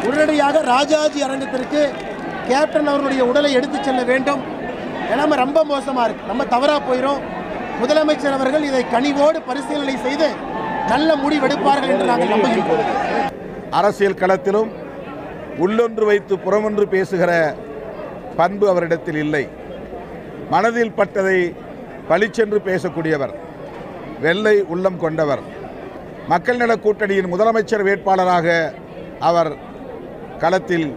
உடனடியாக ராஜாஜி அரங்கத்திற்கு கேப்டன் அவர்களுடைய உடலை எடுத்துச் செல்ல வேண்டும். நிலைமை ரொம்ப மோசமாக இருக்கு. நம்ம தவறாக போயிடும். முதலமைச்சர் அவர்கள் இதை கனிவோடு பரிசீலனை செய்து நல்ல முடிவெடுப்பார்கள் என்று நாங்கள் நம்புகிறோம். அரசியல் களத்திலும் உள்ளொன்று வைத்து புறமொன்று பேசுகிற பண்பு அவரிடத்தில் இல்லை. மனதில் பட்டதை பளிச்சென்று பேசக்கூடியவர், வெள்ளை உள்ளம் கொண்டவர். மக்கள் நல கூட்டணியின் முதலமைச்சர் வேட்பாளராக அவர் களத்தில்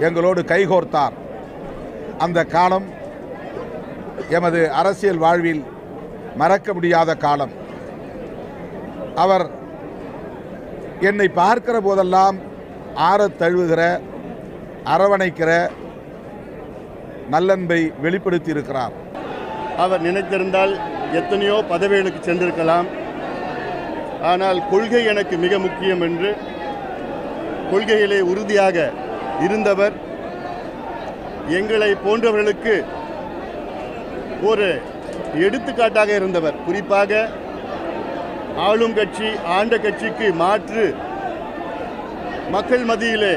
எங்களோடு கைகோர்த்தார். அந்த காலம் எமது அரசியல் வாழ்வில் மறக்க முடியாத காலம். அவர் என்னை பார்க்கிற போதெல்லாம் ஆறத் தழுவுகிற, அரவணைக்கிற நல்லன்பை வெளிப்படுத்தி இருக்கிறார். அவர் நினைத்திருந்தால் எத்தனையோ பதவிகளுக்கு சென்றிருக்கலாம். ஆனால் கொள்கை எனக்கு மிக முக்கியம் என்று கொள்கையிலே உறுதியாக இருந்தவர். எங்களை போன்றவர்களுக்கு ஒரு எடுத்துக்காட்டாக இருந்தவர். குறிப்பாக ஆளும் கட்சி ஆண்ட கட்சிக்கு மாற்று மக்கள் மத்தியிலே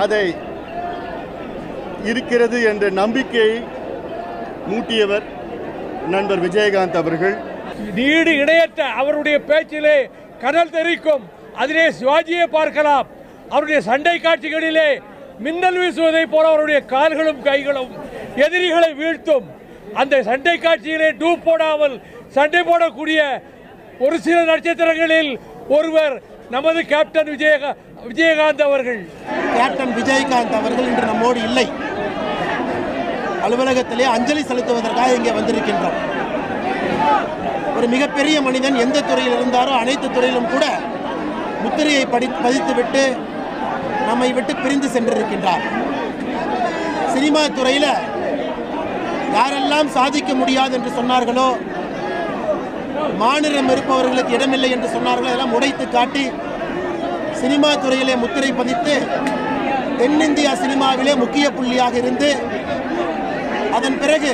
அதை இருக்கிறது என்ற நம்பிக்கையை மூட்டியவர் நண்பர் விஜயகாந்த் அவர்கள். நீடு இணையற்ற அவருடைய பேச்சிலே கடல் தெரிக்கும். அதிலே சிவாஜியை பார்க்கலாம். அவருடைய சண்டை காட்சிகளிலே மின்னல் வீசுவதை போல அவருடைய கால்களும் கைகளும் எதிரிகளை வீழ்த்தும். அந்த சண்டை காட்சியிலே டூப் போடாமல் சண்டை போடக்கூடிய ஒரு சில நட்சத்திரங்களில் ஒருவர் நமது கேப்டன் விஜயகாந்த் அவர்கள். கேப்டன் விஜயகாந்த் அவர்கள் இன்று நம்மோடு இல்லை. அலுவலகத்திலே அஞ்சலி செலுத்துவதற்காக இங்கே வந்திருக்கின்றோம். ஒரு மிகப்பெரிய மனிதன், எந்த துறையில் இருந்தாரோ அனைத்து துறையிலும் கூட முத்திரையை பதித்துவிட்டு நம்மை விட்டு பிரிந்து சென்றிருக்கின்றார். சினிமா துறையில் யாரெல்லாம் சாதிக்க முடியாது என்று சொன்னார்களோ, மாநிலம் இருப்பவர்களுக்கு இடமில்லை என்று சொன்னார்களோ, அதெல்லாம் உடைத்து காட்டி சினிமா துறையிலே முத்திரை பதித்து தென்னிந்தியா சினிமாவிலே முக்கிய புள்ளியாக இருந்து அதன் பிறகு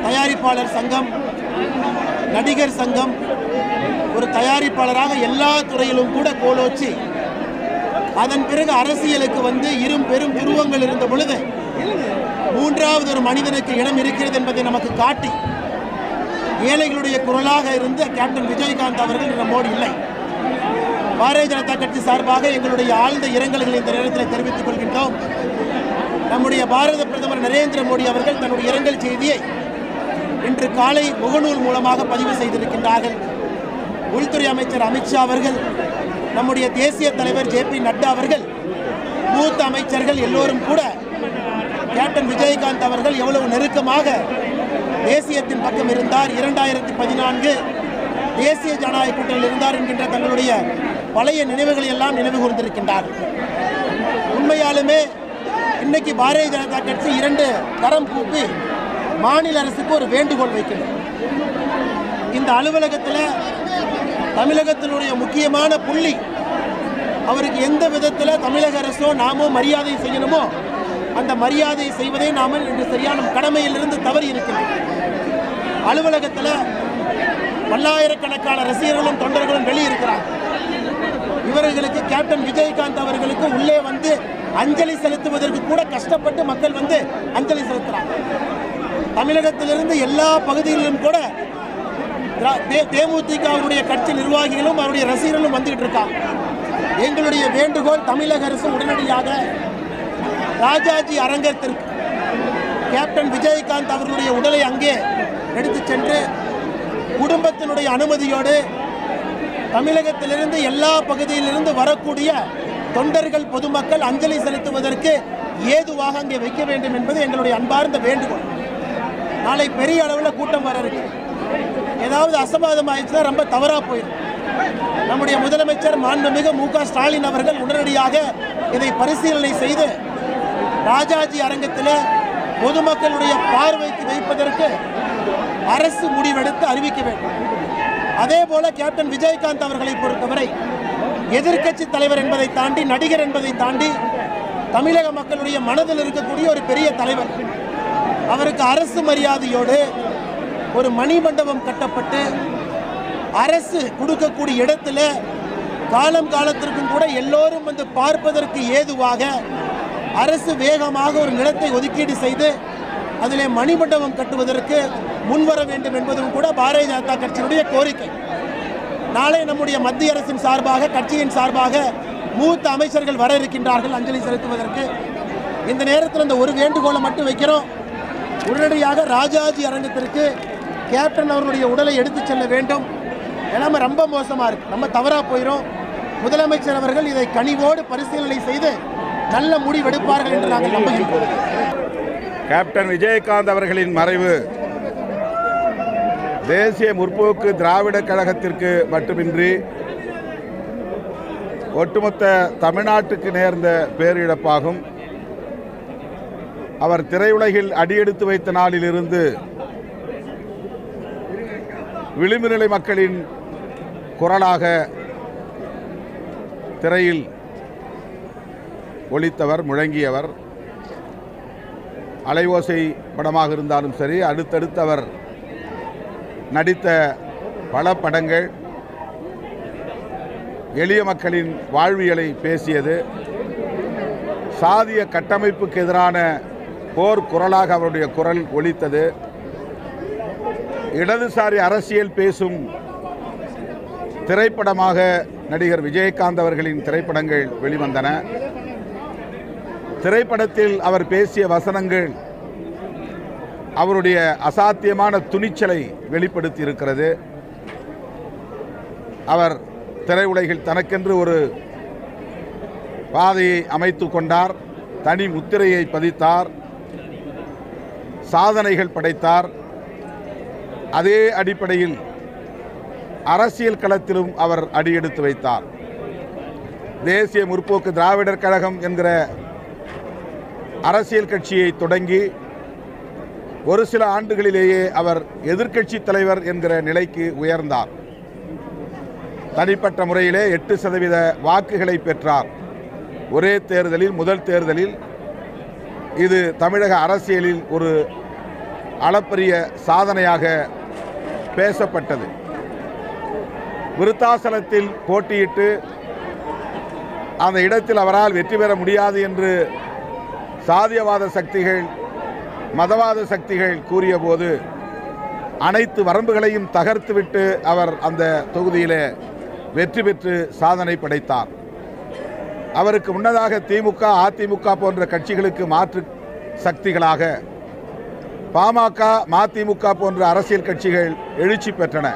தயாரிப்பாளர் சங்கம், நடிகர் சங்கம், ஒரு தயாரிப்பாளராக எல்லா துறையிலும் கூட கோலோச்சி அதன் பிறகு அரசியலுக்கு வந்து பெரும் துருவங்கள் இருந்த பொழுது மூன்றாவது ஒரு மனிதனுக்கு இடம் இருக்கிறது என்பதை நமக்கு காட்டி ஏழைகளுடைய குரலாக இருந்த கேப்டன் விஜயகாந்த் அவர்கள் நம்மோடு இல்லை. பாரதிய ஜனதா கட்சி சார்பாக எங்களுடைய ஆழ்ந்த இரங்கல்களை இந்த நேரத்தில் தெரிவித்துக் கொள்கின்றோம். நம்முடைய பாரத பிரதமர் நரேந்திர மோடி அவர்கள் தன்னுடைய இரங்கல் செய்தியை இன்று காலை முகநூல் மூலமாக பதிவு செய்திருக்கின்றார்கள். உள்துறை அமைச்சர் அமித்ஷா அவர்கள், நம்முடைய தேசிய தலைவர் JP நட்டா அவர்கள், மூத்த அமைச்சர்கள் எல்லோரும் கூட கேப்டன் விஜயகாந்த் அவர்கள் எவ்வளவு நெருக்கமாக தேசியத்தின் பக்கம் இருந்தார், 2014 தேசிய ஜனநாயக கூட்டணியில் இருந்தார் என்கின்ற தங்களுடைய பழைய நினைவுகளை எல்லாம் நினைவு கூர்ந்திருக்கின்றார். உண்மையாலுமே இன்னைக்கு பாரதிய ஜனதா கட்சி 2 கரம் கூப்பி மாநில அரசுக்கு ஒரு வேண்டுகோள் வைக்கிறது. இந்த அலுவலகத்தில் தமிழகத்தினுடைய முக்கியமான புள்ளி, அவருக்கு எந்த விதத்தில் தமிழக அரசோ நாமோ மரியாதை செய்யணுமோ அந்த மரியாதை செய்வதை நாம் இன்று சரியான கடமையிலிருந்து தவறி இருக்கின்றோம். அலுவலகத்தில் பல்லாயிரக்கணக்கான ரசிகர்களும் தொண்டர்களும் வெளியிருக்கிறார். இவர்களுக்கு கேப்டன் விஜயகாந்த் அவர்களுக்கு உள்ளே வந்து அஞ்சலி செலுத்துவதற்கு கூட கஷ்டப்பட்டு மக்கள் வந்து அஞ்சலி செலுத்துறாங்க. தமிழகத்திலிருந்து எல்லா பகுதிகளிலும் கூட தேமுதிகவுடைய கட்சி நிர்வாகிகளும் அவருடைய ரசிகர்களும் வந்துகிட்டு இருக்காங்க. எங்களுடைய வேண்டுகோள், தமிழக அரசு உடனடியாக ராஜாஜி அரங்கத்திற்கு கேப்டன் விஜயகாந்த் அவர்களுடைய உடலை அங்கே எடுத்து சென்று குடும்பத்தினுடைய அனுமதியோடு தமிழகத்திலிருந்து எல்லா பகுதியிலிருந்து வரக்கூடிய தொண்டர்கள் பொதுமக்கள் அஞ்சலி செலுத்துவதற்கு ஏதுவாக அங்கே வைக்க வேண்டும் என்பது எங்களுடைய அன்பார்ந்த வேண்டுகோள். நாளை பெரிய அளவில் கூட்டம் வர இருக்கு. ஏதாவது அசம்பாதம் ஆயிடுச்சுன்னா ரொம்ப தவறாக போயிடும். நம்முடைய முதலமைச்சர் மாண்புமிகு MK ஸ்டாலின் அவர்கள் உடனடியாக இதை பரிசீலனை செய்து ராஜாஜி அரங்கத்தில் பொதுமக்களுடைய பார்வைக்கு வைப்பதற்கு அரசு முடிவெடுத்து அறிவிக்க வேண்டும். அதே போல கேப்டன் விஜயகாந்த் அவர்களை பொறுத்தவரை எதிர்க்கட்சி தலைவர் என்பதை தாண்டி, நடிகர் என்பதை தாண்டி தமிழக மக்களுடைய மனதில் இருக்கக்கூடிய ஒரு பெரிய தலைவர். அவருக்கு அரசு மரியாதையோடு ஒரு மணிமண்டபம் கட்டப்பட்டு அரசு கொடுக்கக்கூடிய இடத்துல காலம் காலத்திற்கும் கூட எல்லோரும் வந்து பார்ப்பதற்கு ஏதுவாக அரசு வேகமாக ஒரு நிலத்தை ஒதுக்கீடு செய்து அதிலே மணிமண்டபம் கட்டுவதற்கு முன்வர வேண்டும் என்பதும் கூட பாரதிய ஜனதா கட்சியினுடைய கோரிக்கை. நாளை நம்முடைய மத்திய அரசின் சார்பாக கட்சியின் சார்பாக மூத்த அமைச்சர்கள் வர இருக்கின்றார்கள் அஞ்சலி செலுத்துவதற்கு. இந்த நேரத்தில் இந்த ஒரு வேண்டுகோளை மட்டும் வைக்கிறோம். உடனடியாக ராஜாஜி அரங்கத்திற்கு கேப்டன் அவர்களுடைய உடலை எடுத்துச் செல்ல வேண்டும். நிலைமை ரொம்ப மோசமாக இருக்கு, நம்ம தவறாக போயிடும். முதலமைச்சர் அவர்கள் இதை கனிவோடு பரிசீலனை செய்து நல்ல முடிவெடுப்பார்கள் என்று நாங்கள் நம்புகிறோம். கேப்டன் விஜயகாந்த் அவர்களின் மறைவு தேசிய முற்போக்கு திராவிட கழகத்திற்கு மட்டுமின்றி ஒட்டுமொத்த தமிழ்நாட்டுக்கு நேர்ந்த பேரிழப்பாகும். அவர் திரையுலகில் அடியெடுத்து வைத்த நாளிலிருந்து விளிம்பு நிலை மக்களின் குரலாக திரையில் ஒலித்தவர், முழங்கியவர். அலைவோசை படமாக இருந்தாலும் சரி, அடுத்தடுத்து அவர் நடித்த பல படங்கள் எளிய மக்களின் வாழ்வியலை பேசியது. சாதிய கட்டமைப்புக்கு எதிரான போர் குரலாக அவருடைய குரல் ஒலித்தது. இடதுசாரி அரசியல் பேசும் திரைப்படமாக நடிகர் விஜயகாந்த் அவர்களின் திரைப்படங்கள் வெளிவந்தன. திரைப்படத்தில் அவர் பேசிய வசனங்கள் அவருடைய அசாத்தியமான துணிச்சலை வெளிப்படுத்தி இருக்கிறது. அவர் திரையுலகில் தனக்கென்று ஒரு பாதையை அமைத்து கொண்டார், தனி முத்திரையை பதித்தார், சாதனைகள் படைத்தார். அதே அடிப்படையில் அரசியல் களத்திலும் அவர் அடியெடுத்து வைத்தார். தேசிய முற்போக்கு திராவிடர் கழகம் என்கிற அரசியல் கட்சியை தொடங்கி ஒரு சில ஆண்டுகளிலேயே அவர் எதிர்க்கட்சி தலைவர் என்கிற நிலைக்கு உயர்ந்தார். தனிப்பட்ட முறையிலே 8% வாக்குகளை பெற்றார். ஒரே தேர்தலில், முதல் தேர்தலில். இது தமிழக அரசியலில் ஒரு அளப்பரிய சாதனையாக பேசப்பட்டது. விருத்தாசலத்தில் போட்டியிட்டு அந்த இடத்தில் அவரால் வெற்றி பெற முடியாது என்று சாதியவாத சக்திகள், மதவாத சக்திகள் கூறிய போது அனைத்து வரம்புகளையும் தகர்த்துவிட்டு அவர் அந்த தொகுதியிலே வெற்றி பெற்று சாதனை படைத்தார். அவருக்கு முன்னதாக திமுக, அதிமுக போன்ற கட்சிகளுக்கு மாற்று சக்திகளாக பாமக, மதிமுக போன்ற அரசியல் கட்சிகள் எழுச்சி பெற்றன.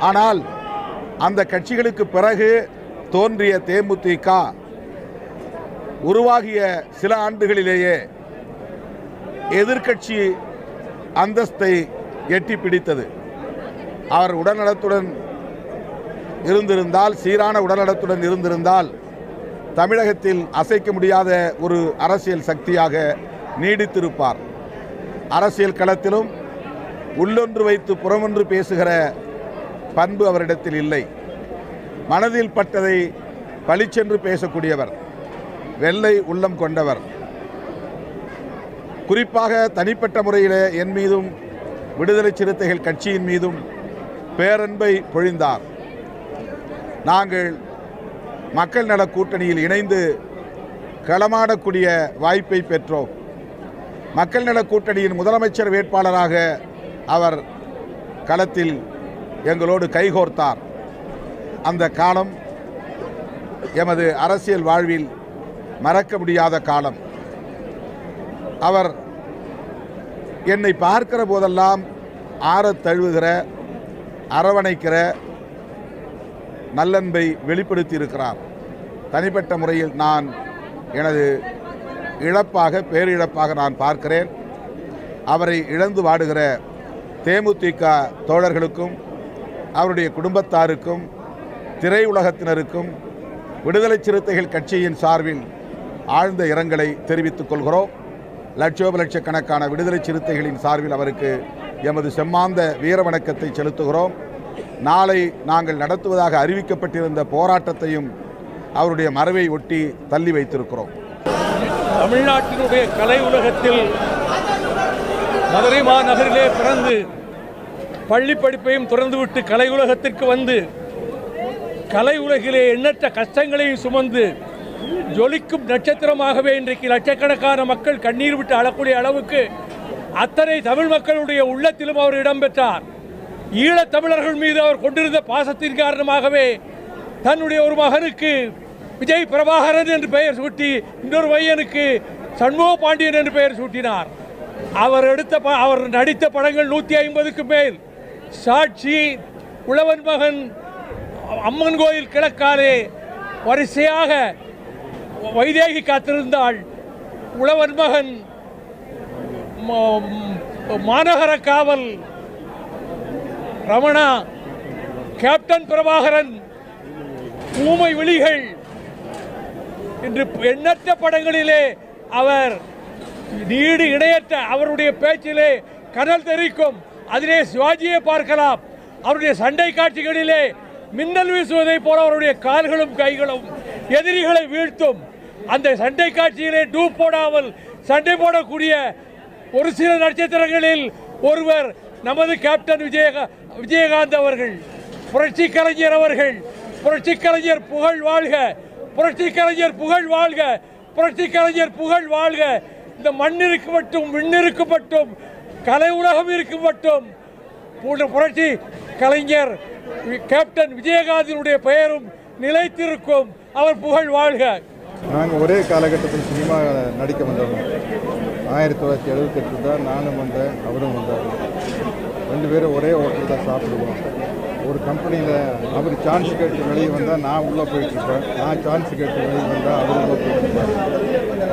ஆனால் அந்த கட்சிகளுக்கு பிறகு தோன்றிய தேமுதிக உருவாகிய சில ஆண்டுகளிலேயே எதிர்க்கட்சி அந்தஸ்தை எட்டி பிடித்தது. அவர் உடல்நலத்துடன் இருந்திருந்தால், சீரான உடல்நலத்துடன் இருந்திருந்தால் தமிழகத்தில் அசைக்க முடியாத ஒரு அரசியல் சக்தியாக நீடித்திருப்பார். அரசியல் களத்திலும் உள்ளொன்று வைத்து புறமொன்று பேசுகிற பண்பு அவரிடத்தில் இல்லை. மனதில் பட்டதை பளிச்சென்று பேசக்கூடியவர், வெள்ளை உள்ளம் கொண்டவர். குறிப்பாக தனிப்பட்ட முறையில் என் மீதும் விடுதலை சிறுத்தைகள் கட்சியின் மீதும் பேரன்பை பொழிந்தார். நாங்கள் மக்கள் நல கூட்டணியில் இணைந்து களமாடக்கூடிய வாய்ப்பை பெற்றோம். மக்கள் நல கூட்டணியின் முதலமைச்சர் வேட்பாளராக அவர் களத்தில் எங்களோடு கைகோர்த்தார். அந்த காலம் எமது அரசியல் வாழ்வில் மறக்க முடியாத காலம். அவர் என்னை பார்க்கிற போதெல்லாம் ஆறத் தழுவுகிற, அரவணைக்கிற நல்லன்பை வெளிப்படுத்தி இருக்கிறார். தனிப்பட்ட முறையில் நான் எனது இழப்பாக, பேரிழப்பாக நான் பார்க்கிறேன். அவரை இழந்து வாடுகிற தேமுதிக தோழர்களுக்கும், அவருடைய குடும்பத்தாருக்கும், திரையுலகத்தினருக்கும் விடுதலை சிறுத்தைகள் கட்சியின் சார்பில் ஆழ்ந்த இரங்கலை தெரிவித்துக் கொள்கிறோம். லட்சோப லட்சக்கணக்கான விடுதலை சிறுத்தைகளின் சார்பில் அவருக்கு எமது செம்மாந்த வீர வணக்கத்தை செலுத்துகிறோம். நாளை நாங்கள் நடத்துவதாக அறிவிக்கப்பட்டிருந்த போராட்டத்தையும் அவருடைய மறைவை ஒட்டி தள்ளி வைத்திருக்கிறோம். தமிழ்நாட்டினுடைய கலை உலகத்தில் மதுரை மாநகரிலே பிறந்து பள்ளி படிப்பையும் திறந்துவிட்டு கலை உலகத்திற்கு வந்து கலை உலகிலே எண்ணற்ற கஷ்டங்களையும் சுமந்து ஜொலிக்கும் நட்சத்திரமாகவே இன்றைக்கு லட்சக்கணக்கான மக்கள் கண்ணீர் விட்டு அழக்கூடிய அளவுக்கு அத்தனை தமிழ் மக்களுடைய உள்ளத்திலும் அவர் இடம்பெற்றார். ஈழத் தமிழர்கள் மீது அவர் கொண்டிருந்த பாசத்தின் காரணமாகவே தன்னுடைய ஒரு மகனுக்கு விஜய் பிரபாகரன் என்று பெயர் சூட்டி இன்னொரு பையனுக்கு சண்முக பாண்டியன் என்று பெயர் சூட்டினார். அவர் நடித்த படங்கள் 150க்கு மேல். சாட்சி, உழவன் மகன், அம்மன் கோயில் கிழக்காலே வரிசையாக வைதேகி காத்திருந்தாள். உழவன் மகன், மாநகர காவல், ரமணா, கேப்டன் பிரபாகரன், ஊமை விழிகள் என்று எண்ணற்ற படங்களிலே அவர் நீடு இணையற்ற அவருடைய பேச்சிலே கனல் தெரிக்கும். அதிலே சிவாஜியை பார்க்கலாம். அவருடைய சண்டை காட்சிகளிலே மின்னல் வீசுவதை போல அவருடைய கால்களும் கைகளும் எதிரிகளை வீழ்த்தும். அந்த சண்டை காட்சியிலே டூப் போடாமல் சண்டை போடக்கூடிய ஒரு சில நட்சத்திரங்களில் ஒருவர் நமது கேப்டன் விஜயகாந்த் அவர்கள். புரட்சி கலைஞர் அவர்கள். புரட்சி கலைஞர் புகழ் வாழ்க, புரட்சி கலைஞர் புகழ் வாழ்க, புரட்சி கலைஞர் புகழ் வாழ்க. இந்த மண்ணிற்கு மட்டும், விண்ணிற்கு மட்டும், கலை உலகம் இருக்கும் மட்டும் புரட்சி கலைஞர் கேப்டன் விஜயகாந்தினுடைய பெயரும் நிலைத்திருக்கும். அவர் புகழ் வாழ்க. நாங்கள் ஒரே காலகட்டத்தில் சினிமா நடிக்க வந்தவங்க. 1978 தான் நானும் வந்தேன், அவரும் வந்தார். 2 பேரும் ஒரே ஹோட்டலில் தான் சாப்பிடுவோம். ஒரு கம்பெனியில் அவர் சான்ஸ் கேட்டு வெளியே வந்தால் நான் உள்ளே போயிட்டுருப்பேன், நான் சான்ஸ் கேட்டு வெளியே வந்தால் அவர் உள்ளே போயிட்டுருப்பேன்.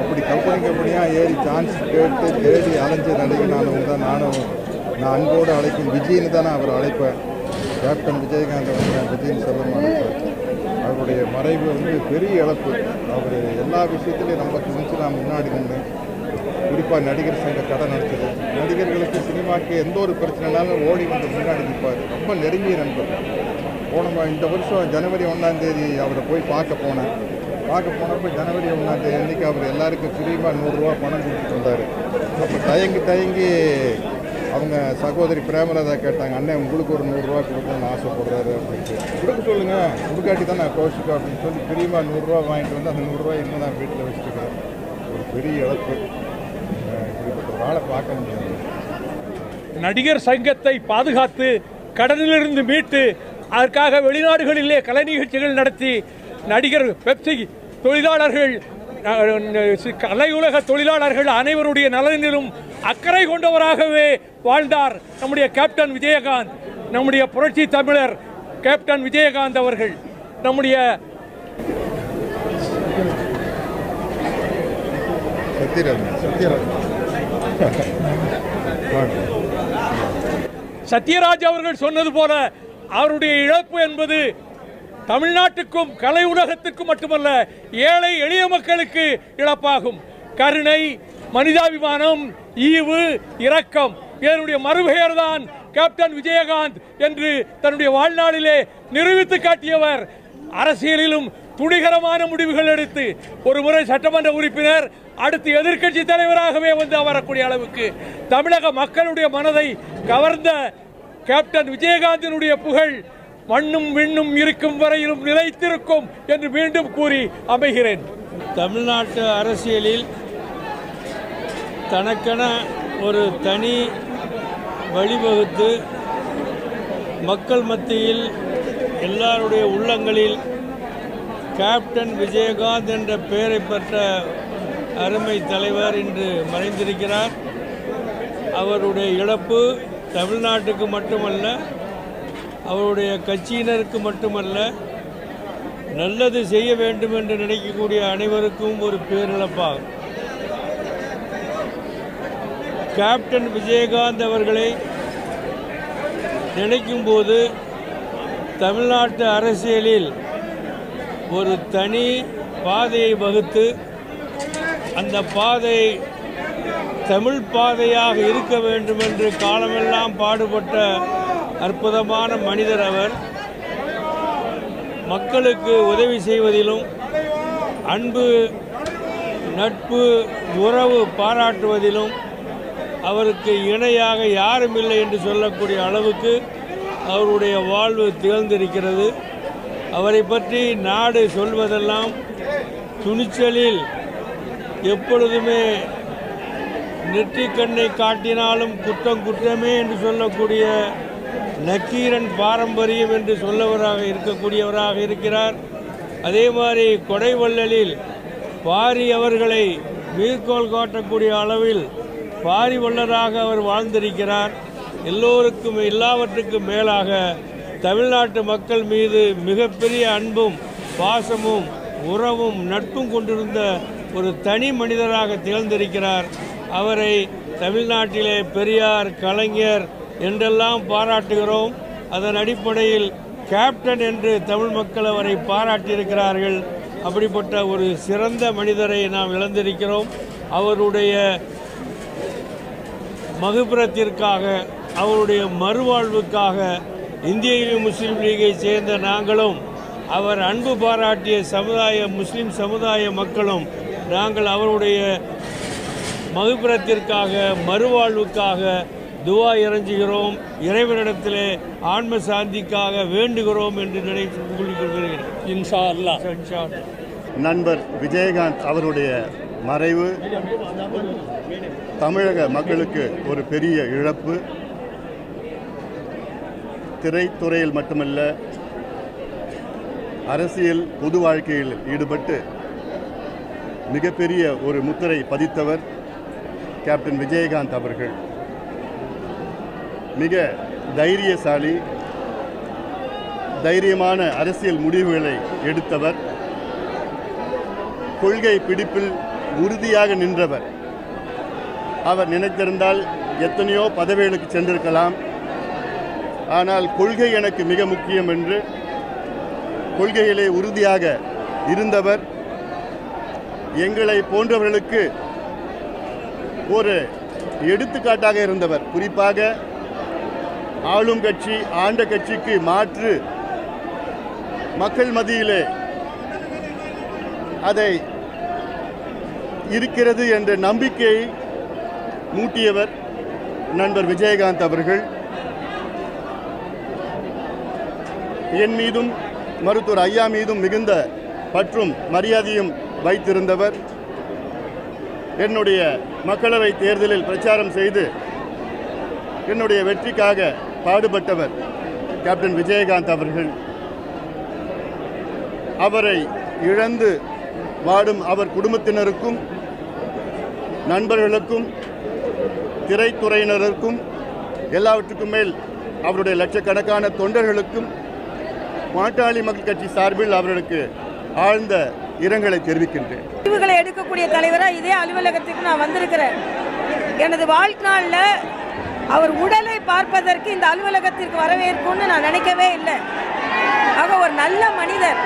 அப்படி கம்பெனியாக ஏறி சான்ஸ் கேட்டு தேடி அலைஞ்ச நடிகனானவங்க தான் நானும். நான் அன்போடு அழைக்கும் விஜயின்னு தான் நான் அவர் அழைப்பேன். கேப்டன் விஜயகாந்த் வந்து விஜயின் செல்வமாக அழைப்பேன். அவருடைய மறைவு வந்து பெரிய இழப்பு. அவர் எல்லா விஷயத்துலையும் நம்ம துணிச்சு முன்னாடி நின்று, குறிப்பாக நடிகர் சங்க கடை நடத்துது. நடிகர்களுக்கு சினிமாவுக்கு எந்த ஒரு பிரச்சனைனாலும் ஓடி வந்து முன்னாடி நிற்பார். ரொம்ப நெருங்கிய நண்பர். இந்த வருஷம் ஜனவரி 1ஆம் தேதி அவரை போய் பார்க்க போனப்போ ஜனவரி 1ஆம் தேதி அன்றைக்கி அவர் எல்லாருக்கும் ஃப்ரீமாக 100 ரூபா பணம் கொடுத்துட்டு வந்தார். அப்போ தயங்கி அவங்க சகோதரி பிரேமலதா கேட்டாங்க, அண்ணன் உங்களுக்கு ஒரு 100 ரூபா கொடுக்கணும்னு ஆசைப்படுறாரு அப்படின்ட்டு. கொடுக்க சொல்லுங்கள், கொடுக்காட்டி தான் நான் கோஷிக்கோ அப்படின்னு சொல்லி ஃப்ரீமாக 100 ரூபா வாங்கிட்டு வந்து அந்த 100 ரூபாய் இன்னும் நான் வீட்டில் வச்சுருக்கிறேன். ஒரு பெரிய இழப்பு. இப்படிப்பட்ட ஒரு ஆளை பார்க்க முடியாது. நடிகர் சங்கத்தை பாதுகாத்து கடனிலிருந்து மீட்டு அதற்காக வெளிநாடுகளிலே கலை நிகழ்ச்சிகள் நடத்தி நடிகர் பெப்சி தொழிலாளர்கள், கலையுலக தொழிலாளர்கள் அனைவருடைய நலனிலும் அக்கறை கொண்டவராகவே வாழ்ந்தார் நம்முடைய கேப்டன் விஜயகாந்த். நம்முடைய புரட்சி தமிழர் கேப்டன் விஜயகாந்த் அவர்கள். நம்முடைய சத்யராஜ் அவர்கள் சொன்னது போல அவருடைய இழப்பு என்பது தமிழ்நாட்டுக்கும் கலை உலகத்திற்கும் மட்டுமல்ல, ஏழை எளிய மக்களுக்கு இழப்பாகும். கருணை, மனிதாபிமானம், ஈவு, இரக்கம், இதனுடைய மறுபெயர் தான் கேப்டன் விஜயகாந்த் என்று தன்னுடைய வாழ்நாளிலே நிரூபித்து காட்டியவர். அரசியலிலும் துணிகரமான முடிவுகள் எடுத்து ஒரு முறை சட்டமன்ற உறுப்பினர், அடுத்து எதிர்க்கட்சி தலைவராகவே வந்து அமரக்கூடிய அளவுக்கு தமிழக மக்களுடைய மனதை கவர்ந்த கேப்டன் விஜயகாந்தினுடைய புகழ் மண்ணும் விண்ணும் இருக்கும் வரையிலும் நிலைத்திருக்கும் என்று மீண்டும் கூறி அமைகிறேன். தமிழ்நாட்டு அரசியலில் தனக்கென ஒரு தனி வழிவகுத்து மக்கள் மத்தியில் எல்லாருடைய உள்ளங்களில் கேப்டன் விஜயகாந்த் என்ற பெயரை பெற்ற அருமை தலைவர் இன்று மறைந்திருக்கிறார். அவருடைய இழப்பு தமிழ்நாட்டுக்கு மட்டுமல்ல, அவருடைய கட்சியினருக்கு மட்டுமல்ல, நல்லது செய்ய வேண்டும் என்று நினைக்கக்கூடிய அனைவருக்கும் ஒரு பேரிழப்பாகும். கேப்டன் விஜயகாந்த் அவர்களை நினைக்கும் போது தமிழ்நாட்டு அரசியலில் ஒரு தனி பாதையை வகுத்து அந்த பாதை தமிழ் பாதையாக இருக்க வேண்டும் என்று காலமெல்லாம் பாடுபட்ட அற்புதமான மனிதர் அவர். மக்களுக்கு உதவி செய்வதிலும் அன்பு, நட்பு, உறவு பாராட்டுவதிலும் அவருக்கு இணையாக யாரும் இல்லை என்று சொல்லக்கூடிய அளவுக்கு அவருடைய வாழ்வு திகழ்ந்திருக்கிறது. அவரை பற்றி நாடு சொல்வதெல்லாம் துணிச்சலில் எப்பொழுதுமே நெற்றிக்கண்ணை காட்டினாலும் குற்றம் குற்றமே என்று சொல்லக்கூடிய நக்கீரன் பாரம்பரியம் என்று சொல்லவராக இருக்கக்கூடியவராக இருக்கிறார். அதே மாதிரி கொடைவள்ளலில் பாரி அவர்களை மீர்கோள் காட்டக்கூடிய அளவில் பாரி வள்ளலாக அவர் வாழ்ந்திருக்கிறார். எல்லோருக்கும் எல்லாவற்றுக்கும் மேலாக தமிழ்நாட்டு மக்கள் மீது மிகப்பெரிய அன்பும் பாசமும் உறவும் நட்பும் கொண்டிருந்த ஒரு தனி மனிதராக திகழ்ந்திருக்கிறார். அவரை தமிழ்நாட்டிலே பெரியார், கலைஞர் என்றெல்லாம் பாராட்டுகிறோம். அதன் அடிப்படையில் கேப்டன் என்று தமிழ் மக்கள் அவரை பாராட்டியிருக்கிறார்கள். அப்படிப்பட்ட ஒரு சிறந்த மனிதரை நாம் இழந்திருக்கிறோம். அவருடைய மகுபுரத்திற்காக, அவருடைய மறுவாழ்வுக்காக இந்திய முஸ்லீம் லீகை சேர்ந்த நாங்களும் அவர் அன்பு பாராட்டிய முஸ்லீம் சமுதாய மக்களும் நாங்கள் அவருடைய மகுபுரத்திற்காக, மறுவாழ்வுக்காக துவா இறைஞ்சுகிறோம். இறைவனிடத்திலே ஆன்ம சாந்திக்காக வேண்டுகிறோம் என்று நினைத்து கொள்கிறேன். இன்ஷா அல்லாஹ். நண்பர் விஜயகாந்த் அவருடைய மறைவு தமிழக மக்களுக்கு ஒரு பெரிய இழப்பு. திரைத்துறையில் மட்டுமல்ல, அரசியல் பொது வாழ்க்கையில் ஈடுபட்டு மிகப்பெரிய ஒரு முத்திரை பதித்தவர் கேப்டன் விஜயகாந்த் அவர்கள். மிக தைரியசாலி, தைரியமான அரசியல் முடிவுகளை எடுத்தவர், கொள்கை பிடிப்பில் உறுதியாக நின்றவர். அவர் நினைத்திருந்தால் எத்தனையோ பதவிகளுக்கு சென்றிருக்கலாம். ஆனால் கொள்கை எனக்கு மிக முக்கியம் என்று கொள்கையிலே உறுதியாக இருந்தவர். எங்களை போன்றவர்களுக்கு ஒரு எடுத்துக்காட்டாக இருந்தவர். குறிப்பாக ஆளும் கட்சி, ஆண்ட கட்சிக்கு மாற்று மக்கள் மத்தியிலே அதை இருக்கிறது என்ற நம்பிக்கையை மூட்டியவர் நண்பர் விஜயகாந்த் அவர்கள். என் மீதும் மருத்துவர் ஐயா மீதும் மிகுந்த பற்றும் மரியாதையும் வைத்திருந்தவர். என்னுடைய மக்களவை தேர்தலில் பிரச்சாரம் செய்து என்னுடைய வெற்றிக்காக பாடுபட்டவர் கேப்டன் விஜயகாந்த் அவர்கள். அவரை இழந்து வாடும் அவர் குடும்பத்தினருக்கும், நண்பர்களுக்கும், திரைத்துறையினருக்கும், எல்லாவற்றுக்கும் மேல் அவருடைய லட்சக்கணக்கான தொண்டர்களுக்கும் பாட்டாளி மக்கள் கட்சி சார்பில் அவர்களுக்கு ஆழ்ந்த இரங்கலை தெரிவிக்கின்றேன். முடிவுகளை எடுக்கக்கூடிய தலைவராக இதே அலுவலகத்துக்கு நான் வந்திருக்கிறேன். எனது வாழ்நாளில் அவர் உடலை பார்ப்பதற்கு இந்த அலுவலகத்திற்கு வரவேற்கும்னு நான் நினைக்கவே இல்லை. ஆக ஒரு நல்ல மனிதர்.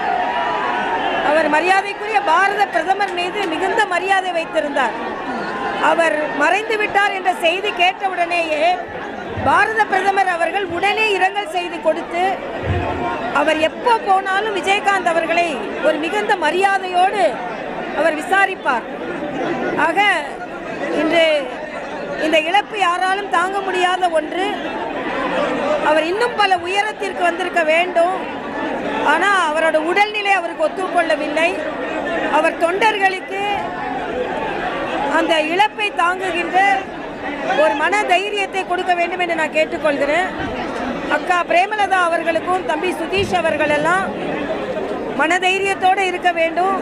அவர் மரியாதைக்குரிய பாரத பிரதமர் மீது மிகுந்த மரியாதை வைத்திருந்தார். அவர் மறைந்து விட்டார் என்ற செய்தி கேட்டவுடனேயே பாரத பிரதமர் அவர்கள் உடனே இரங்கல் செய்தி கொடுத்து, அவர் எப்போ போனாலும் விஜயகாந்த் அவர்களை ஒரு மிகுந்த மரியாதையோடு அவர் விசாரிப்பார். ஆக இன்று இந்த இழப்பு யாராலும் தாங்க முடியாத ஒன்று. அவர் இன்னும் பல உயரத்திற்கு வந்திருக்க வேண்டும். ஆனால் அவரோட உடல்நிலை அவருக்கு ஒத்துக்கொள்ளவில்லை. அவர் தொண்டர்களுக்கு அந்த இழப்பை தாங்குகின்ற ஒரு மன தைரியத்தை கொடுக்க வேண்டும் என்று நான் கேட்டுக்கொள்கிறேன். அக்கா பிரேமலதா அவர்களுக்கும் தம்பி சுதீஷ் அவர்கள் எல்லாம் மனதைரியத்தோடு இருக்க வேண்டும்.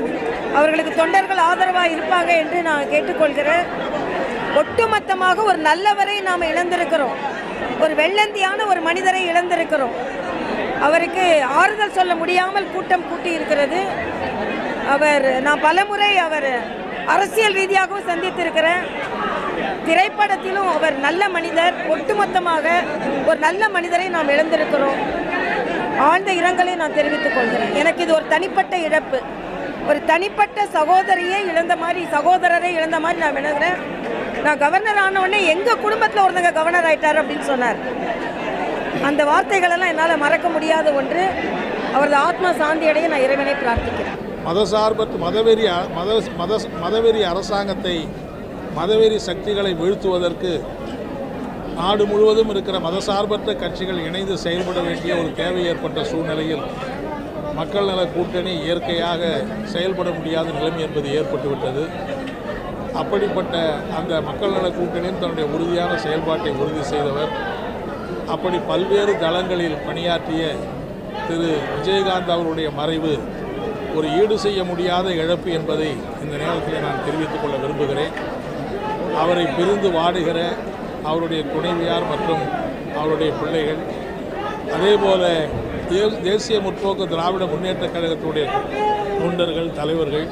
அவர்களுக்கு தொண்டர்கள் ஆதரவாக இருப்பாங்க என்று நான் கேட்டுக்கொள்கிறேன். ஒட்டுமொத்தமாக ஒரு நல்லவரை நாம் இழந்திருக்கிறோம். ஒரு வெள்ளந்தியான ஒரு மனிதரை இழந்திருக்கிறோம். அவருக்கு ஆறுதல் சொல்ல முடியாமல் கூட்டம் கூட்டி இருக்கிறது. நான் பலமுறை அவர் அரசியல் ரீதியாகவும் சந்தித்திருக்கிறேன். திரைப்படத்திலும் அவர் நல்ல மனிதர். ஒட்டுமொத்தமாக ஒரு நல்ல மனிதரை நாம் இழந்திருக்கிறோம். ஆழ்ந்த இரங்கலை நான் தெரிவித்துக் கொள்கிறேன். எனக்கு இது ஒரு தனிப்பட்ட இழப்பு. ஒரு தனிப்பட்ட சகோதரியை இழந்த மாதிரி, சகோதரரை இழந்த மாதிரி நான் விளங்குறேன். நான் கவர்னர் ஆன உடனே எங்கள் குடும்பத்தில் ஒருத்தங்க கவர்னர் ஆயிட்டார் அப்படின்னு சொன்னார். அந்த வார்த்தைகளெல்லாம் என்னால் மறக்க முடியாத ஒன்று. அவரது ஆத்மா சாந்தியடைய நான் இறைவனை பிரார்த்திக்கிறேன். மதசார்பற்ற மதவெறி அரசாங்கத்தை, மதவெறி சக்திகளை வீழ்த்துவதற்கு நாடு முழுவதும் இருக்கிற மதசார்பற்ற கட்சிகள் இணைந்து செயல்பட வேண்டிய ஒரு தேவை ஏற்பட்ட சூழ்நிலையில் மக்கள் நல கூட்டணி இயற்கையாக செயல்பட முடியாத நிலைமை என்பது ஏற்பட்டுவிட்டது. அப்படிப்பட்ட அந்த மக்கள் நல கூட்டணியின் தன்னுடைய உறுதியான செயல்பாட்டை உறுதி செய்தவர். அப்படி பல்வேறு தளங்களில் பணியாற்றிய திரு விஜயகாந்த் அவருடைய மறைவு ஒரு ஈடு செய்ய முடியாத இழப்பு என்பதை இந்த நேரத்தில் நான் தெரிவித்துக் கொள்ள விரும்புகிறேன். அவரை பிரிந்து வாடுகிற அவருடைய துணைவியார் மற்றும் அவருடைய பிள்ளைகள், அதேபோல தேசிய முற்போக்கு திராவிட முன்னேற்றக் கழகத்துடைய தொண்டர்கள், தலைவர்கள்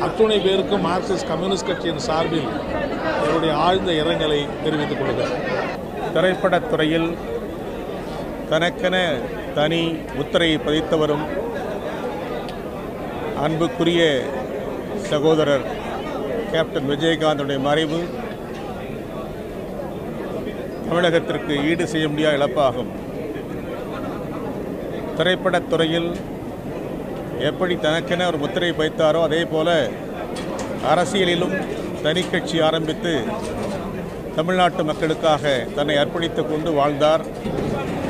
அத்துணை பேருக்கும் மார்க்சிஸ்ட் கம்யூனிஸ்ட் கட்சியின் சார்பில் அவருடைய ஆழ்ந்த இரங்கலை தெரிவித்துக் கொள்கிறேன். திரைப்படத்துறையில் தனக்கென தனி முத்திரையை பதித்தவரும் அன்புக்குரிய சகோதரர் கேப்டன் விஜயகாந்தனுடைய மறைவு தமிழகத்திற்கு ஈடு செய்ய முடியாத இழப்பாகும். திரைப்படத்துறையில் எப்படி தனக்கென ஒரு முத்திரையை பதித்தாரோ அதே போல அரசியலிலும் தனி கட்சி ஆரம்பித்து தமிழ்நாட்டு மக்களுக்காக தன்னை அர்ப்பணித்துக் கொண்டு வாழ்ந்தார்.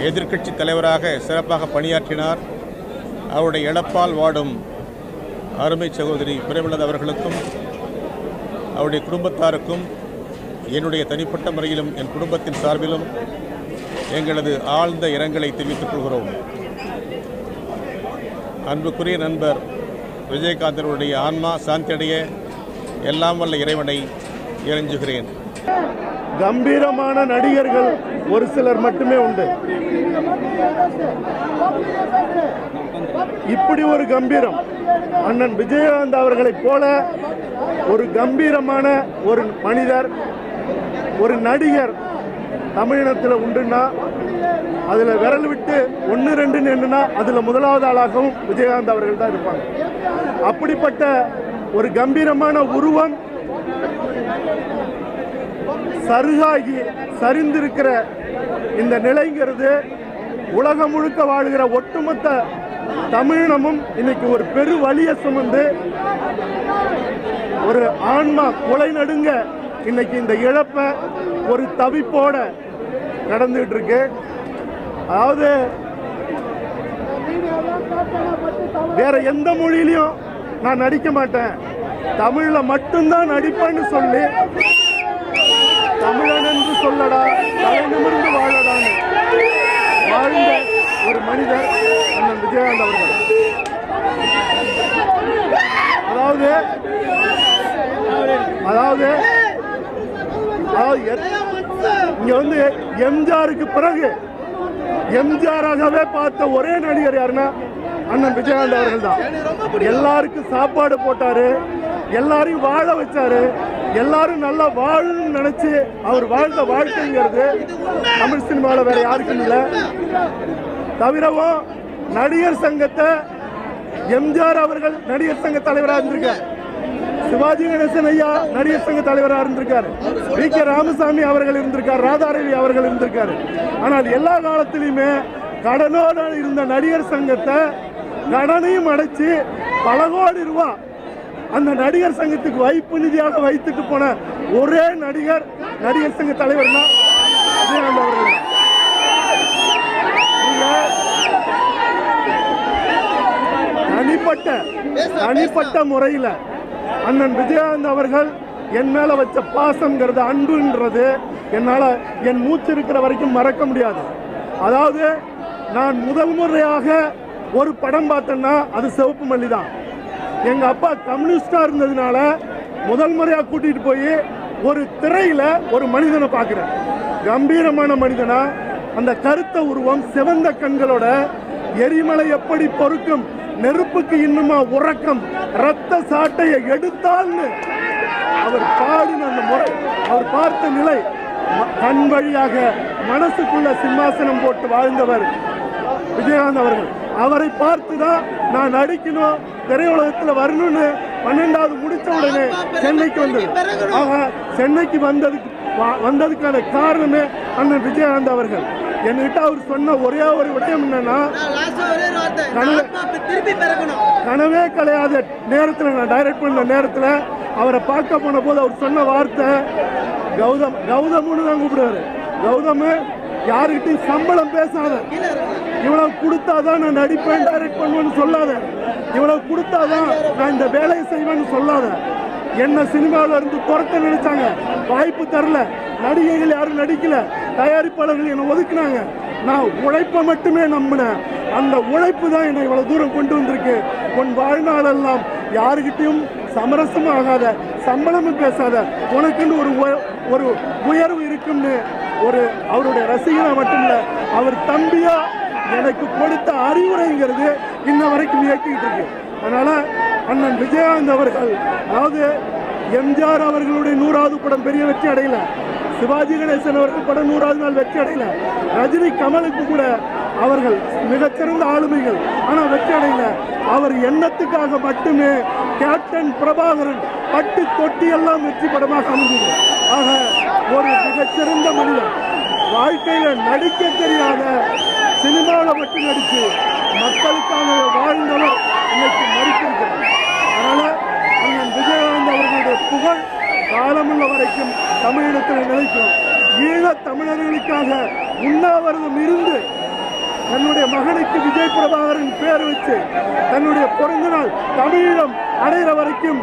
எதிர்க்கட்சி தலைவராக சிறப்பாக பணியாற்றினார். அவருடைய இழப்பால் வாடும் அருமை சகோதரி பிரேமலதா அவர்களுக்கும் அவருடைய குடும்பத்தாருக்கும் என்னுடைய தனிப்பட்ட முறையிலும் என் குடும்பத்தின் சார்பிலும் எங்களது ஆழ்ந்த இரங்கலை தெரிவித்துக் கொள்கிறோம். அன்புக்குரிய நண்பர் விஜயகாந்தனுடைய ஆன்மா சாந்தியடைய எல்லாம் வல்ல இறைவனை இறைஞ்சுகிறேன். கம்பீரமான நடிகர்கள் ஒரு சிலர் மட்டுமே உண்டு. இப்படி ஒரு கம்பீரம் அண்ணன் விஜயகாந்த் அவர்களைப் போல ஒரு கம்பீரமான ஒரு மனிதர், ஒரு நடிகர் தமிழினத்தில் உண்டுன்னா அதில் விரல் விட்டு 1-2 என்னன்னா அதில் முதலாவது ஆளாகவும் விஜயகாந்த் அவர்கள் தான் இருப்பாங்க. அப்படிப்பட்ட ஒரு கம்பீரமான உருவம் சருகாகி சரிந்திருக்கிற இந்த நிலைங்கிறது உலகம் முழுக்க வாழ்கிற ஒட்டுமொத்த தமிழினமும் இன்னைக்கு ஒரு பெரு வலியை சுமந்து ஒரு ஆன்மா கொலை நடுங்க இன்னைக்கு இந்த இழப்பை ஒரு தவிப்போட நடந்துகிட்டு இருக்கு. அதாவது வேற எந்த மொழியிலையும் நான் நடிக்க மாட்டேன், தமிழ்ல மட்டும்தான் நடிப்பேன்னு சொல்லி தமிழன் என்று சொல்லடா தலை நிமிர்ந்து வாழடான்னு வாழ்ந்த ஒரு மனிதர் அண்ணன் விஜயகாந்த் அவர்கள். அதாவது இங்க வந்து எம்ஜிஆருக்கு பிறகு எம்ஜிஆராகவே பார்த்த ஒரே நடிகர் யாருன்னா அண்ணன் விஜயகாந்த் அவர்கள் தான். எல்லாருக்கும் சாப்பாடு போட்டாரு, எல்லாரையும் வாழ வச்சாரு, எல்லாரும் நல்லா வாழணும்னு நினைச்சு அவர் வாழ்ந்த வாழ்க்கைங்கிறது தமிழ் சினிமாவில் வேற யாருக்கும் இல்லை. தவிரவும் நடிகர் சங்கத்தை எம்ஜிஆர் அவர்கள் நடிகர் சங்க தலைவராக இருந்திருக்கார், சிவாஜி கணேசன் ஐயா நடிகர் சங்க தலைவராக இருந்திருக்காரு, வி.கே. ராமசாமி அவர்கள் இருந்திருக்கார், ராதாரவி அவர்கள் இருந்திருக்காரு. ஆனால் எல்லா காலத்திலையுமே கடனோடு இருந்த நடிகர் சங்கத்தை கடனையும் அடைச்சு பல கோடி ரூபாய் அந்த நடிகர் சங்கத்துக்கு வைப்பு நிதியாக வைத்துட்டு போன ஒரே நடிகர் நடிகர் சங்க தலைவர் தான் விஜயகாந்த் அவர்கள். தனிப்பட்ட முறையில் அண்ணன் விஜயகாந்த் அவர்கள் என் மேல வச்ச பாசம்ங்கிறது, அன்புன்றது என்னால் என் மூச்சு இருக்கிற வரைக்கும் மறக்க முடியாது. அதாவது நான் முதல் முறையாக ஒரு படம் பார்த்தேன்னா அது சிவப்பு மல்லி தான். எங்க அப்பா கம்யூனிஸ்டா இருந்ததுனால முதல் முறையாக கூட்டிட்டு போய் ஒரு திரையில ஒரு மனிதனை பார்க்கிறேன். கம்பீரமான மனிதனா, அந்த கருத்த உருவம், சிவந்த கண்களோட, எரிமலை எப்படி பொறுக்கும் நெருப்புக்கு இன்னுமா உறக்கம், ரத்த சாட்டையை எடுத்தால்னு அவர் பாடின அந்த முறை, அவர் பார்த்த நிலை, கண் வழியாக மனசுக்குள்ள சிம்மாசனம் போட்டு வாழ்ந்தவர் விஜயகாந்த் அவர்கள். அவரை பார்த்து தான் நான் நடிக்கணும், திரையுலகத்தில் வரணும்னு 12வது முடித்த உடனே சென்னைக்கு வந்தது. ஆக சென்னைக்கு வந்ததுக்கான காரணமே அண்ணன் விஜயகாந்த் அவர்கள். என்கிட்ட அவர் சொன்ன ஒரே ஒரு விடயம் என்னன்னா, கனவே கிடையாத நேரத்தில், நான் டைரக்ட் பண்ண நேரத்தில் அவரை பார்க்க போன போது அவர் சொன்ன வார்த்தை கௌதம்னு தான் கூப்பிடுவாரு. கௌதம் யாருக்கிட்டையும் சம்பளம் பேசாத, இவ்வளவு கொடுத்தாதான் நான் நடிப்பேன், டைரக்ட் பண்ணுவேன்னு சொல்லாத. இவ்வளவு கொடுத்தாதான் நான் இந்த வேலையை செய்வேன்னு சொல்லாத. என்ன சினிமாவில் இருந்து துரத்த நினைச்சாங்க, வாய்ப்பு தரல. நடிகைகள் யாரும் நடிக்கல, தயாரிப்பாளர்கள் என்னை ஒதுக்குனாங்க. நான் உழைப்பை மட்டுமே நம்பினேன். அந்த உழைப்பு தான் என்னை இவ்வளவு தூரம் கொண்டு வந்திருக்கு. உன் வாழ்நாளெல்லாம் யாருக்கிட்டையும் சமரசமாகாத, சம்பளமும் பேசாத, உனக்குன்னு ஒரு உயர்வு இருக்குன்னு அவருடைய ரசிகனா மட்டும் இல்லை, அவர் தம்பியா எனக்கு கொடுத்த அறிவுரைங்கிறது இன்ன வரைக்கும் இயக்கிட்டு இருக்கு. அதனால அண்ணன் விஜயகாந்த் அவர்கள், அதாவது எம்ஜிஆர் அவர்களுடைய 100வது படம் பெரிய வெற்றி அடையல, சிவாஜி கணேசன் அவர்கள் படம் 100வது நாள் வெற்றி அடையல, ரஜினி கமலுக்கு கூட அவர்கள் மிகச்சிறந்த ஆளுமைகள், ஆனால் வெற்றி அடையல. அவர் எண்ணத்துக்காக மட்டுமே கேப்டன் பிரபாகரன் பட்டு தொட்டி எல்லாம் வெற்றி படமாக அமைந்தது. ஆக ஒரு மிகச்சிறந்த மனிதன், வாழ்க்கையில் நடிக்க தெரியாத, சினிமாவில் மட்டும் நடித்து மக்களுக்காக வாழ்ந்தவர் இன்னைக்கு மறுத்திருக்கிறார். அதனால அண்ணன் விஜயகாந்த் அவர்களுடைய புகழ் காலமுள்ள வரைக்கும் தமிழினத்தில் நிலைக்கும். ஈழத் தமிழர்களுக்காக உண்ணாவிரதம் இருந்து தன்னுடைய மகனுக்கு விஜய் பிரபாகரன் பேர் வச்சு தன்னுடைய பிறந்த நாள் தமிழீழம் அடைகிற வரைக்கும்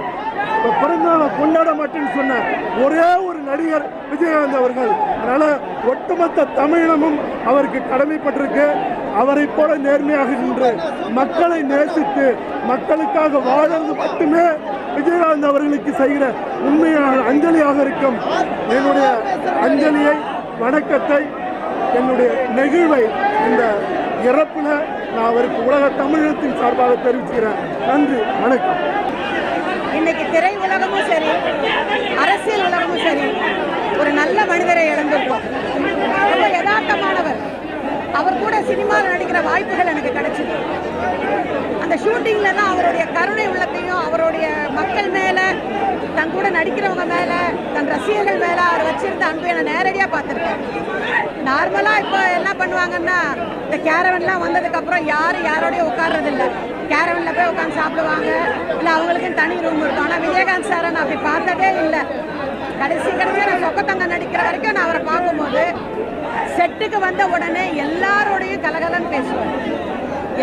பிறந்த நாளை கொண்டாட மாட்டேன்னு சொன்ன ஒரே ஒரு நடிகர் விஜயகாந்த் அவர்கள். அதனால ஒட்டுமொத்த தமிழினமும் அவருக்கு கடமைப்பட்டிருக்கு. அவரை போல நேர்மையாக நின்று மக்களை நேசித்து மக்களுக்காக வாழ்வது மட்டுமே விஜயகாந்த் அவர்களுக்கு செய்கிற உண்மையான அஞ்சலியாக இருக்கும். என்னுடைய அஞ்சலியை, வணக்கத்தை, என்னுடைய நெகிழ்வை இந்த இறப்பில் நான் அவருக்கு உலக தமிழினத்தின் சார்பாக தெரிவிச்சுக்கிறேன். நன்றி, வணக்கம். இன்னைக்கு திரை உலகமும் சரி, அரசியல் உலகமும் சரி, ஒரு நல்ல மனிதரை இழந்திருக்கோம். ரொம்ப யதார்த்தமானவர். அவர் கூட சினிமாவில் நடிக்கிற வாய்ப்புகள் எனக்கு கிடைச்சிது. அந்த ஷூட்டிங்கில் தான் அவருடைய கருணை உள்ளத்தையும் அவருடைய மக்கள் மேலே, தன் கூட நடிக்கிறவங்க மேலே, தன் ரசிகர்கள் மேலே அவர் வச்சிருந்த அன்பை நான் நேரடியாக பார்த்துருக்கேன். நார்மலாக இப்போ என்ன பண்ணுவாங்கன்னா, இந்த கேரவன்லாம் வந்ததுக்கப்புறம் யாரோடையும் உட்கார்றதில்லை. கேரவனில் போய் உட்காந்து சாப்பிடுவாங்க, இல்லை அவங்களுக்குன்னு தனி ரூம் இருக்கும். ஆனால் விஜயகாந்த் சாரை நான் அப்படி பார்த்ததே இல்லை. கடைசியாக நான் சொக்கத்தங்க நடிக்கிற வரைக்கும் நான் அவரை பார்க்கும்போது செட்டுக்கு வந்த உடனே எல்லாரோடையும் கலகலன்னு பேசுவார்,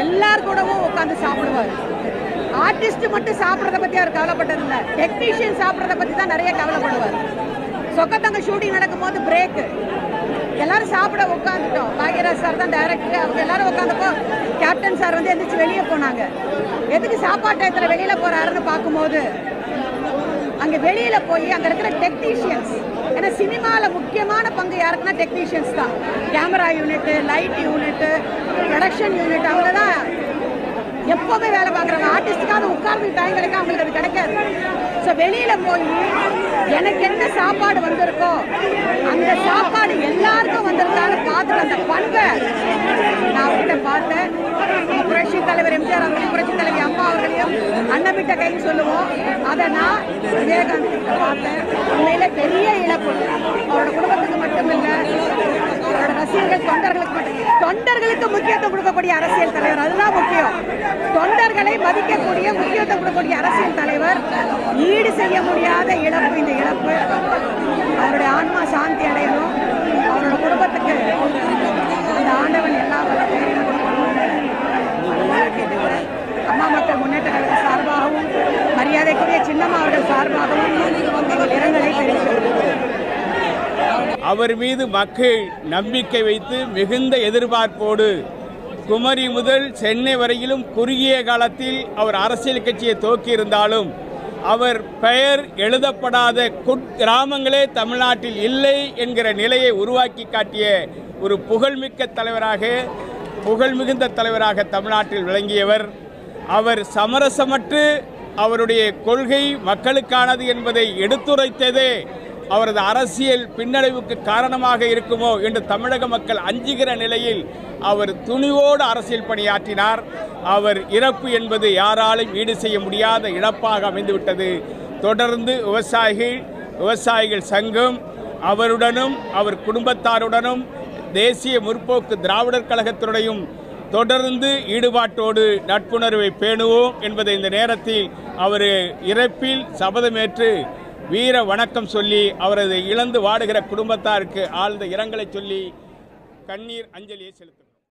எல்லார் கூடவும் உட்காந்து சாப்பிடுவார். ஆர்டிஸ்ட் மட்டும் சாப்பிட்றத பற்றி அவர் கவலைப்பட்டதில்லை, டெக்னீஷியன் சாப்பிட்றத பற்றி தான் நிறைய கவலைப்படுவார். சொக்கத்தங்க ஷூட்டிங் நடக்கும்போது பிரேக்கு, எல்லாரும் சாப்பிட உட்காந்துட்டோம். பாக்யராஜ் சார் தான் டைரக்டர். அவங்க எல்லாரும் உட்காந்தப்போ கேப்டன் சார் வந்து எந்திரிச்சு வெளியே போனாங்க. எதுக்கு சாப்பாட்டு டயத்தில் வெளியில் போகிறாருன்னு பார்க்கும்போது அங்கே வெளியில் போய் அங்கே இருக்கிற டெக்னீஷியன்ஸ், ஏன்னா சினிமாவில் முக்கியமான பங்கு யாருக்குன்னா டெக்னீஷியன்ஸ் தான். Camera unit, light unit, production unit, அவங்க தான் எப்போவுமே வேலை பார்க்குறாங்க. ஆர்டிஸ்டுக்காக உட்கார்ந்து டைம் கிடைக்க அவங்களுக்கு அது கிடைக்காது. ஸோ வெளியில் போய் எனக்கு என்ன சாப்பாடு வந்திருக்கோ அந்த சாப்பாடு எல்லாருக்கும் வந்திருக்கான்னு பார்த்துட்டு அந்த பண்பை நான் அவர்கிட்ட பார்த்தேன். புரட்சி தலைவர் எம்ஜிஆர் அவர்களையும் புரட்சி தலைவி அம்மா அவர்களையும் அன்னமிட்ட கைன்னு சொல்லுவோம். அதை நான் விஜயகாந்த் கிட்ட பார்த்தேன். உண்மையில பெரிய இழப்பு. அவரோட குடும்பத்துக்கு மட்டும் இல்லை, அவரோட ரசிகர்கள், தொண்டர்களுக்கு முக்கியத்துவம் கொடுக்கக்கூடிய அரசியல் தலைவர், அதுதான் முக்கியம். தொண்டர்களை மதிக்கக்கூடிய, முக்கியத்துவம் கொடுக்கக்கூடிய அரசியல் தலைவர். ஈடு செய்ய முடியாத இழப்பு இந்த இழப்பு. அவருடைய ஆன்மா சாந்தி அடையணும். அவரோட குடும்பத்துக்கு அந்த ஆண்டவன் எல்லா அம்மா மக்கள் முன்னேற்ற கழக சார்பாகவும் மரியாதைக்குரிய சின்னம்மா அவர்கள் சார்பாகவும் இரங்கலை தெரிவிக்கிறேன். அவர் மீது மக்கள் நம்பிக்கை வைத்து மிகுந்த எதிர்பார்ப்போடு குமரி முதல் சென்னை வரையிலும் குறுகிய காலத்தில் அவர் அரசியல் கட்சியை துவக்கியிருந்தாலும் அவர் பெயர் எழுதப்படாத குக்கிராமங்களே தமிழ்நாட்டில் இல்லை என்கிற நிலையை உருவாக்கி காட்டிய ஒரு புகழ்மிக்க தலைவராக, புகழ்மிகுந்த தலைவராக தமிழ்நாட்டில் விளங்கியவர். அவர் சமரசமற்று அவருடைய கொள்கை மக்களுக்கானது என்பதை எடுத்துரைத்ததே அவரது அரசியல் பின்னடைவுக்கு காரணமாக இருக்குமோ என்று தமிழக மக்கள் அஞ்சுகிற நிலையில் அவர் துணிவோடு அரசியல் பணியாற்றினார். அவர் இறப்பு என்பது யாராலும் ஈடு செய்ய முடியாத இழப்பாக அமைந்துவிட்டது. தொடர்ந்து விவசாயிகள் சங்கம் அவருடனும் அவர் குடும்பத்தாருடனும் தேசிய முற்போக்கு திராவிடர் கழகத்தினுடையும் தொடர்ந்து ஈடுபாட்டோடு நட்புணர்வை பேணுவோம் என்பதை இந்த நேரத்தில் அவர் இறப்பில் சபதமேற்று வீர வணக்கம் சொல்லி அவரது இழந்து வாடுகிற குடும்பத்தாருக்கு ஆழ்ந்த இரங்கலை சொல்லி கண்ணீர் அஞ்சலியை செலுத்தும்.